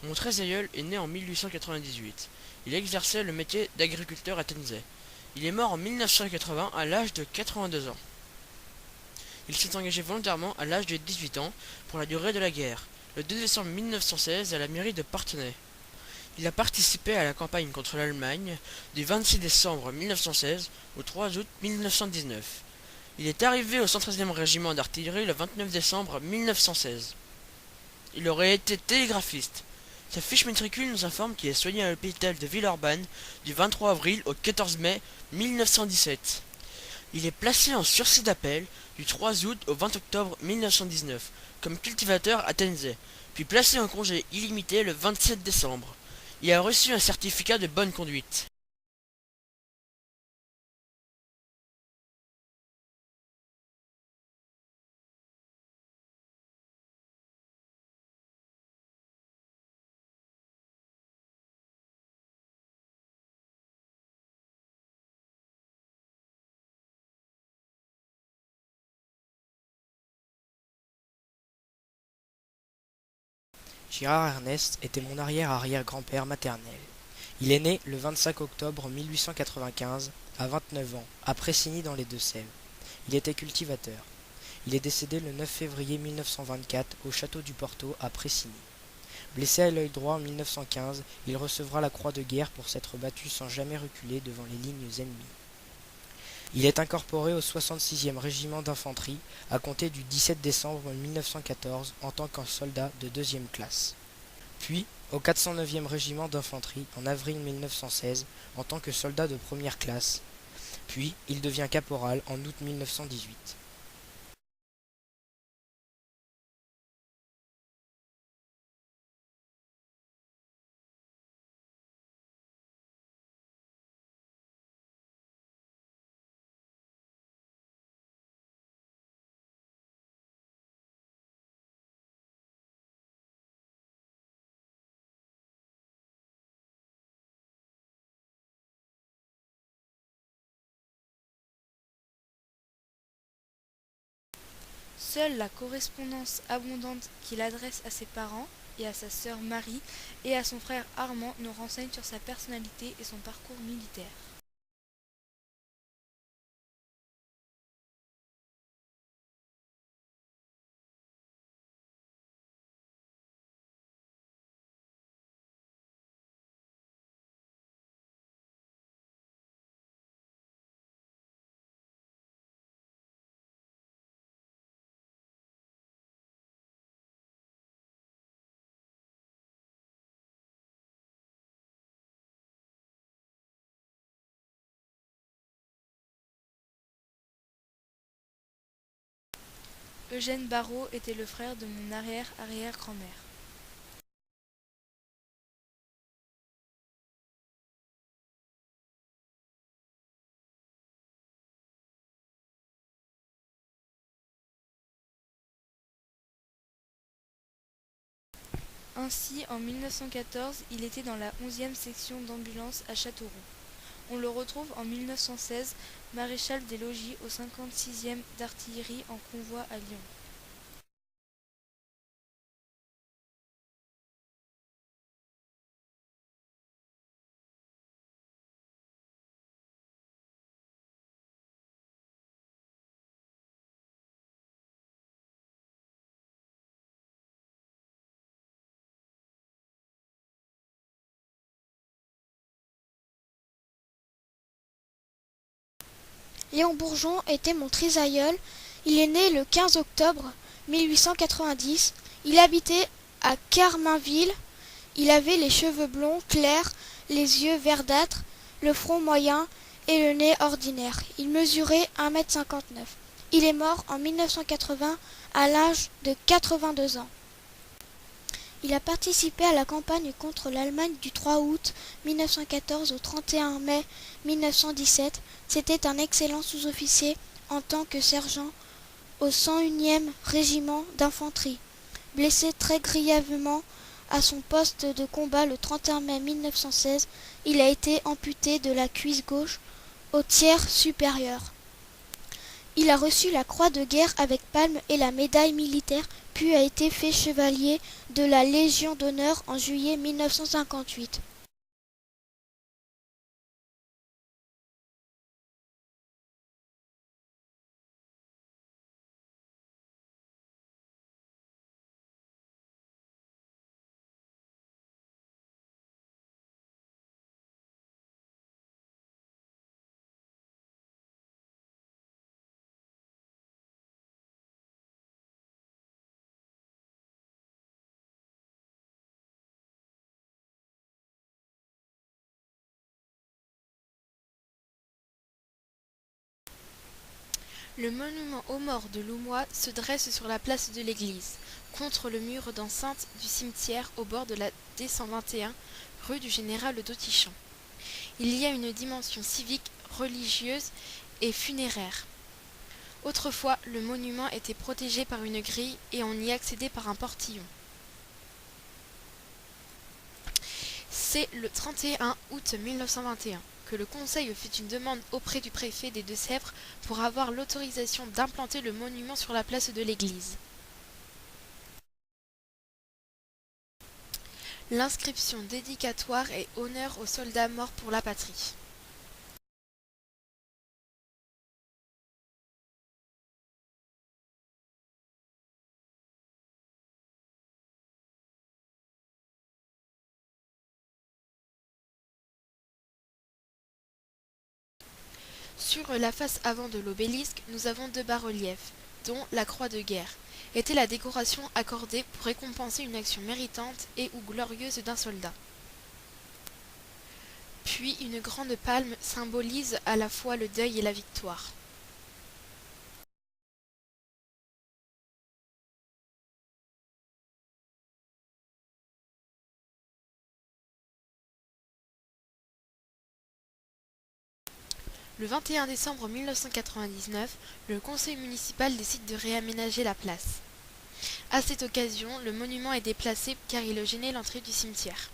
Mon treiziaïeul est né en 1898. Il exerçait le métier d'agriculteur à Tenzay. Il est mort en 1980 à l'âge de 82 ans. Il s'est engagé volontairement à l'âge de 18 ans pour la durée de la guerre, le 2 décembre 1916 à la mairie de Parthenay. Il a participé à la campagne contre l'Allemagne du 26 décembre 1916 au 3 août 1919. Il est arrivé au 113e régiment d'artillerie le 29 décembre 1916. Il aurait été télégraphiste. Sa fiche matricule nous informe qu'il est soigné à l'hôpital de Villeurbanne du 23 avril au 14 mai 1917. Il est placé en sursis d'appel du 3 août au 20 octobre 1919 comme cultivateur à Tenzay, puis placé en congé illimité le 27 décembre. Il a reçu un certificat de bonne conduite. Girard Ernest était mon arrière-arrière-grand-père maternel. Il est né le 25 octobre 1895, à 29 ans, à Pressigny dans les Deux-Sèvres. Il était cultivateur. Il est décédé le 9 février 1924 au château du Porto à Pressigny. Blessé à l'œil droit en 1915, il recevra la croix de guerre pour s'être battu sans jamais reculer devant les lignes ennemies. Il est incorporé au 66e régiment d'infanterie à compter du 17 décembre 1914 en tant qu'un soldat de deuxième classe. Puis au 409e régiment d'infanterie en avril 1916 en tant que soldat de première classe. Puis il devient caporal en août 1918. Seule la correspondance abondante qu'il adresse à ses parents et à sa sœur Marie et à son frère Armand nous renseigne sur sa personnalité et son parcours militaire. Eugène Barrault était le frère de mon arrière-arrière-grand-mère. Ainsi, en 1914, il était dans la 11e section d'ambulance à Châteauroux. On le retrouve en 1916, maréchal des logis au 56e d'artillerie en convoi à Lyon. Léon Bourgeon était mon trisaïeul. Il est né le 15 octobre 1890. Il habitait à Carmainville. Il avait les cheveux blonds clairs, les yeux verdâtres, le front moyen et le nez ordinaire. Il mesurait 1,59 m. Il est mort en 1980 à l'âge de 82 ans. Il a participé à la campagne contre l'Allemagne du 3 août 1914 au 31 mai 1917. C'était un excellent sous-officier en tant que sergent au 101e régiment d'infanterie. Blessé très grièvement à son poste de combat le 31 mai 1916, il a été amputé de la cuisse gauche au tiers supérieur. Il a reçu la croix de guerre avec palme et la médaille militaire, puis a été fait chevalier de la Légion d'honneur en juillet 1958. Le monument aux morts de Loumois se dresse sur la place de l'église, contre le mur d'enceinte du cimetière au bord de la D121, rue du Général d'Autichamp. Il y a une dimension civique, religieuse et funéraire. Autrefois, le monument était protégé par une grille et on y accédait par un portillon. C'est le 31 août 1921 que le Conseil fit une demande auprès du préfet des Deux-Sèvres pour avoir l'autorisation d'implanter le monument sur la place de l'église. L'inscription dédicatoire est honneur aux soldats morts pour la patrie. Sur la face avant de l'obélisque, nous avons deux bas-reliefs, dont la croix de guerre, était la décoration accordée pour récompenser une action méritante et ou glorieuse d'un soldat. Puis une grande palme symbolise à la fois le deuil et la victoire. Le 21 décembre 1999, le conseil municipal décide de réaménager la place. À cette occasion, le monument est déplacé car il gênait l'entrée du cimetière.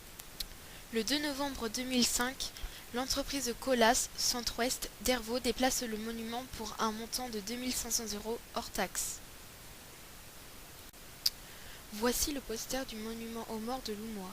Le 2 novembre 2005, l'entreprise Colas Centre-Ouest d'Hervaux déplace le monument pour un montant de 2500 € hors taxe. Voici le poster du monument aux morts de Loumois.